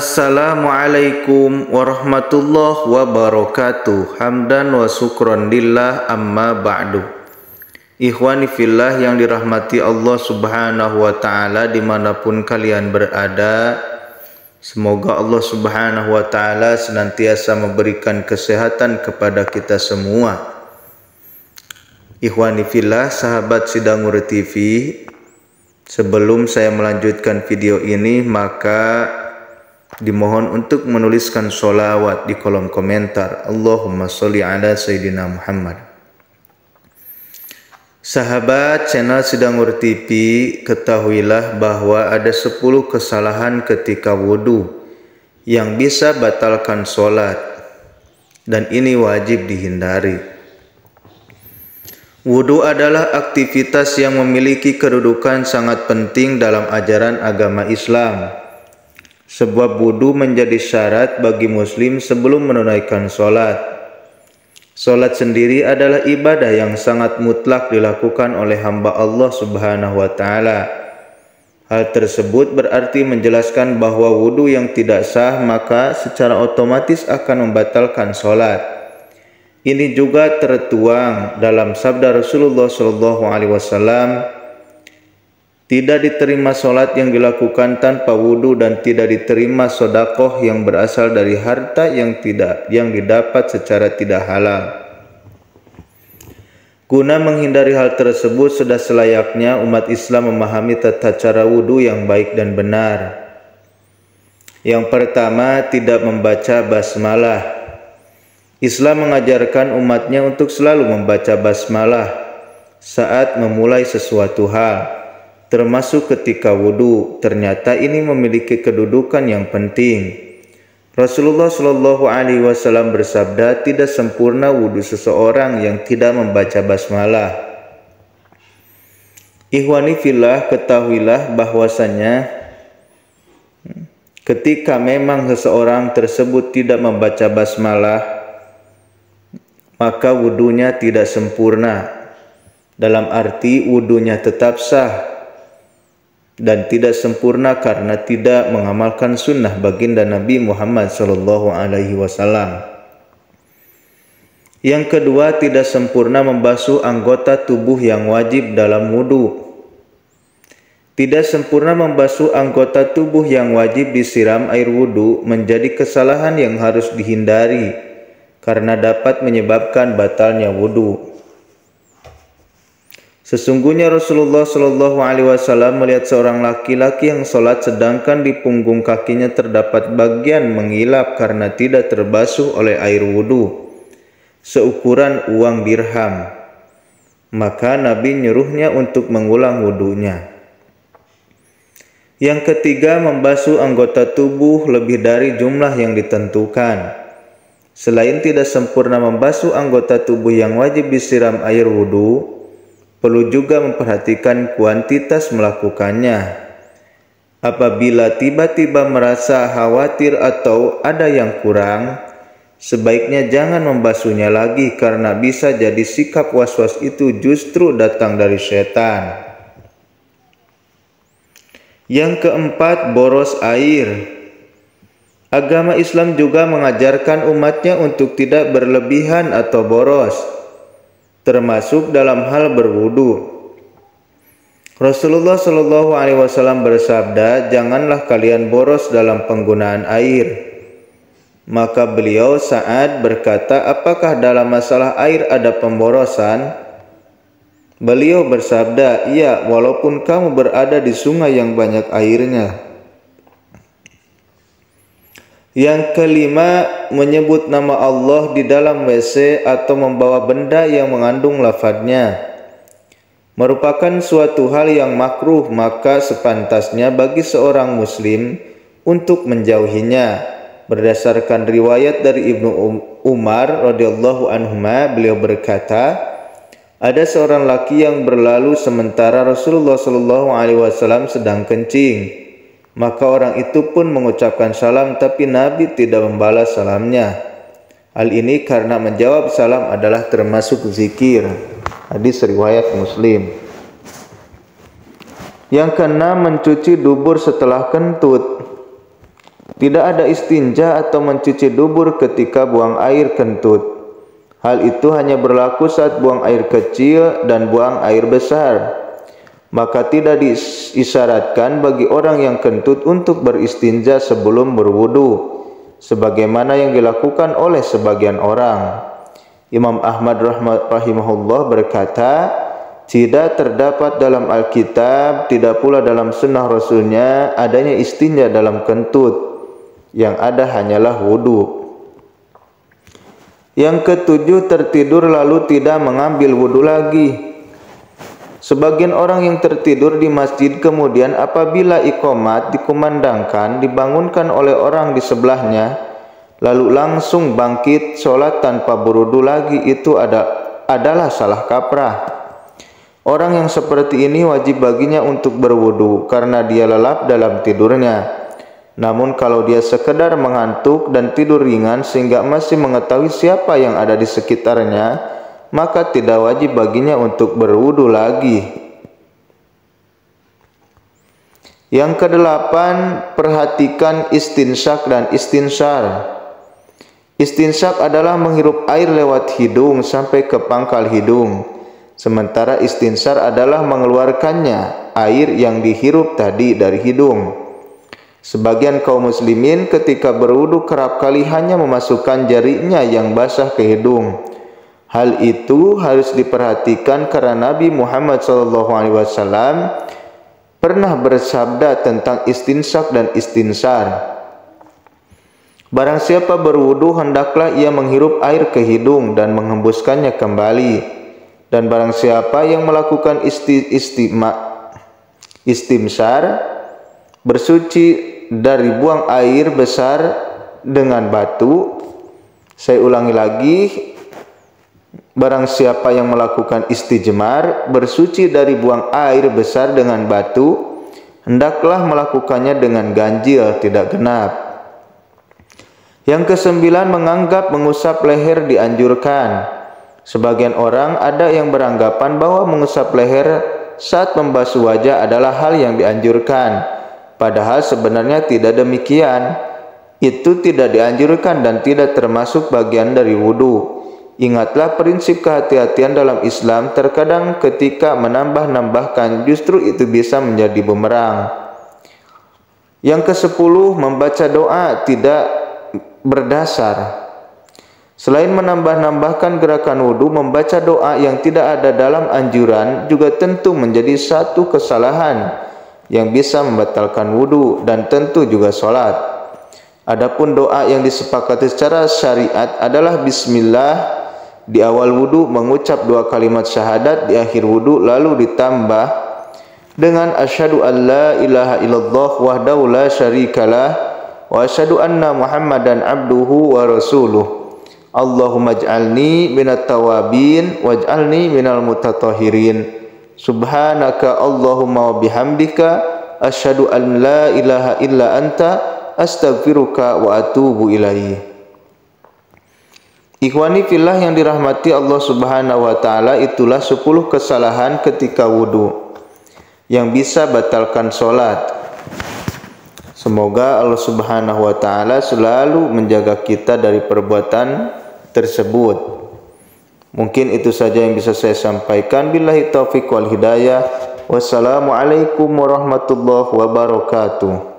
Assalamualaikum warahmatullahi wabarakatuh. Hamdan wa syukron lillah, amma ba'du. Ikhwani fillah yang dirahmati Allah subhanahu wa ta'ala dimanapun kalian berada, semoga Allah subhanahu wa ta'ala senantiasa memberikan kesehatan kepada kita semua. Ikhwani fillah, sahabat Sidangur TV, sebelum saya melanjutkan video ini, maka dimohon untuk menuliskan sholawat di kolom komentar. Allahumma sholli ala Sayyidina Muhammad. Sahabat channel Sidangur TV, ketahuilah bahwa ada 10 kesalahan ketika wudhu yang bisa batalkan sholat, dan ini wajib dihindari. Wudhu adalah aktivitas yang memiliki kedudukan sangat penting dalam ajaran agama Islam. Sebab wudhu menjadi syarat bagi muslim sebelum menunaikan sholat. Sholat sendiri adalah ibadah yang sangat mutlak dilakukan oleh hamba Allah subhanahu wa ta'ala. Hal tersebut berarti menjelaskan bahwa wudhu yang tidak sah maka secara otomatis akan membatalkan sholat. Ini juga tertuang dalam sabda Rasulullah SAW, tidak diterima sholat yang dilakukan tanpa wudhu dan tidak diterima sodakoh yang berasal dari harta yang didapat secara tidak halal. Guna menghindari hal tersebut, sudah selayaknya umat Islam memahami tata cara wudhu yang baik dan benar. Yang pertama, tidak membaca basmalah. Islam mengajarkan umatnya untuk selalu membaca basmalah saat memulai sesuatu hal, termasuk ketika wudhu. Ternyata ini memiliki kedudukan yang penting. Rasulullah Shallallahu Alaihi Wasallam bersabda, tidak sempurna wudhu seseorang yang tidak membaca basmalah. Ikhwani fillah, ketahuilah bahwasanya ketika memang seseorang tersebut tidak membaca basmalah, maka wudhunya tidak sempurna. Dalam arti wudhunya tetap sah dan tidak sempurna karena tidak mengamalkan sunnah baginda Nabi Muhammad SAW. Yang kedua, tidak sempurna membasuh anggota tubuh yang wajib dalam wudhu. Tidak sempurna membasuh anggota tubuh yang wajib disiram air wudhu menjadi kesalahan yang harus dihindari karena dapat menyebabkan batalnya wudhu. Sesungguhnya Rasulullah Shallallahu Alaihi Wasallam melihat seorang laki-laki yang sholat sedangkan di punggung kakinya terdapat bagian mengilap karena tidak terbasuh oleh air wudhu seukuran uang dirham. Maka Nabi nyuruhnya untuk mengulang wudhunya. Yang ketiga, membasuh anggota tubuh lebih dari jumlah yang ditentukan. Selain tidak sempurna membasuh anggota tubuh yang wajib disiram air wudhu, perlu juga memperhatikan kuantitas melakukannya. Apabila tiba-tiba merasa khawatir atau ada yang kurang, sebaiknya jangan membasuhnya lagi karena bisa jadi sikap was-was itu justru datang dari setan. Yang keempat, boros air. Agama Islam juga mengajarkan umatnya untuk tidak berlebihan atau boros, termasuk dalam hal berwudu. Rasulullah Shallallahu Alaihi Wasallam bersabda, janganlah kalian boros dalam penggunaan air. Maka beliau saat berkata, apakah dalam masalah air ada pemborosan? Beliau bersabda, iya, walaupun kamu berada di sungai yang banyak airnya. Yang kelima, menyebut nama Allah di dalam WC atau membawa benda yang mengandung lafadznya merupakan suatu hal yang makruh, maka sepantasnya bagi seorang muslim untuk menjauhinya. Berdasarkan riwayat dari Ibnu Umar radhiyallahu anhuma, beliau berkata, ada seorang laki yang berlalu sementara Rasulullah Shallallahu Alaihi Wasallam sedang kencing. Maka orang itu pun mengucapkan salam, tapi Nabi tidak membalas salamnya. Hal ini karena menjawab salam adalah termasuk zikir. Hadis riwayat Muslim. Yang keenam, mencuci dubur setelah kentut. Tidak ada istinja atau mencuci dubur ketika buang air kentut. Hal itu hanya berlaku saat buang air kecil dan buang air besar. Maka tidak diisyaratkan bagi orang yang kentut untuk beristinja sebelum berwudu, sebagaimana yang dilakukan oleh sebagian orang. Imam Ahmad rahimahullah berkata, tidak terdapat dalam Alkitab, tidak pula dalam sunnah Rasulnya adanya istinja dalam kentut. Yang ada hanyalah wudu. Yang ketujuh, tertidur lalu tidak mengambil wudu lagi. Sebagian orang yang tertidur di masjid kemudian apabila iqamat dikumandangkan dibangunkan oleh orang di sebelahnya, lalu langsung bangkit sholat tanpa berwudu lagi, itu adalah salah kaprah. Orang yang seperti ini wajib baginya untuk berwudu karena dia lelap dalam tidurnya. Namun kalau dia sekedar mengantuk dan tidur ringan sehingga masih mengetahui siapa yang ada di sekitarnya, maka tidak wajib baginya untuk berwudu lagi. Yang kedelapan, perhatikan istinsyak dan istinsar. Istinsyak adalah menghirup air lewat hidung sampai ke pangkal hidung. Sementara istinsar adalah mengeluarkannya, air yang dihirup tadi dari hidung. Sebagian kaum muslimin ketika berwudu kerap kali hanya memasukkan jarinya yang basah ke hidung. Hal itu harus diperhatikan karena Nabi Muhammad SAW pernah bersabda tentang istinsyak dan istinsar. Barang siapa berwudu hendaklah ia menghirup air ke hidung dan menghembuskannya kembali. Dan barang siapa yang melakukan istimsar, bersuci dari buang air besar dengan batu. Saya ulangi lagi, barang siapa yang melakukan istijmar, bersuci dari buang air besar dengan batu, hendaklah melakukannya dengan ganjil, tidak genap. Yang kesembilan, menganggap mengusap leher dianjurkan. Sebagian orang ada yang beranggapan bahwa mengusap leher saat membasuh wajah adalah hal yang dianjurkan. Padahal sebenarnya tidak demikian. Itu tidak dianjurkan dan tidak termasuk bagian dari wudu. Ingatlah prinsip kehati-hatian dalam Islam, terkadang ketika menambah-nambahkan justru itu bisa menjadi bumerang. Yang kesepuluh, membaca doa tidak berdasar. Selain menambah-nambahkan gerakan wudu, membaca doa yang tidak ada dalam anjuran juga tentu menjadi satu kesalahan yang bisa membatalkan wudu dan tentu juga sholat. Adapun doa yang disepakati secara syariat adalah bismillah di awal wudu, mengucap 2 kalimat syahadat di akhir wudu, lalu ditambah dengan asyhadu an la ilaha illallah wahdahu la syarikalah wa asyhadu anna muhammadan abduhu wa rasuluh. Allahumma ij'alni minat tawabin waj'alni minal mutatahhirin. Subhanaka Allahumma wa bihamdika asyhadu an la ilaha illa anta astaghfiruka wa atubu ilaih. Ikhwani fillah yang dirahmati Allah Subhanahu wa taala, itulah 10 kesalahan ketika wudu yang bisa batalkan salat. Semoga Allah Subhanahu wa taala selalu menjaga kita dari perbuatan tersebut. Mungkin itu saja yang bisa saya sampaikan. Billahi taufiq wal hidayah. Wassalamualaikum warahmatullahi wabarakatuh.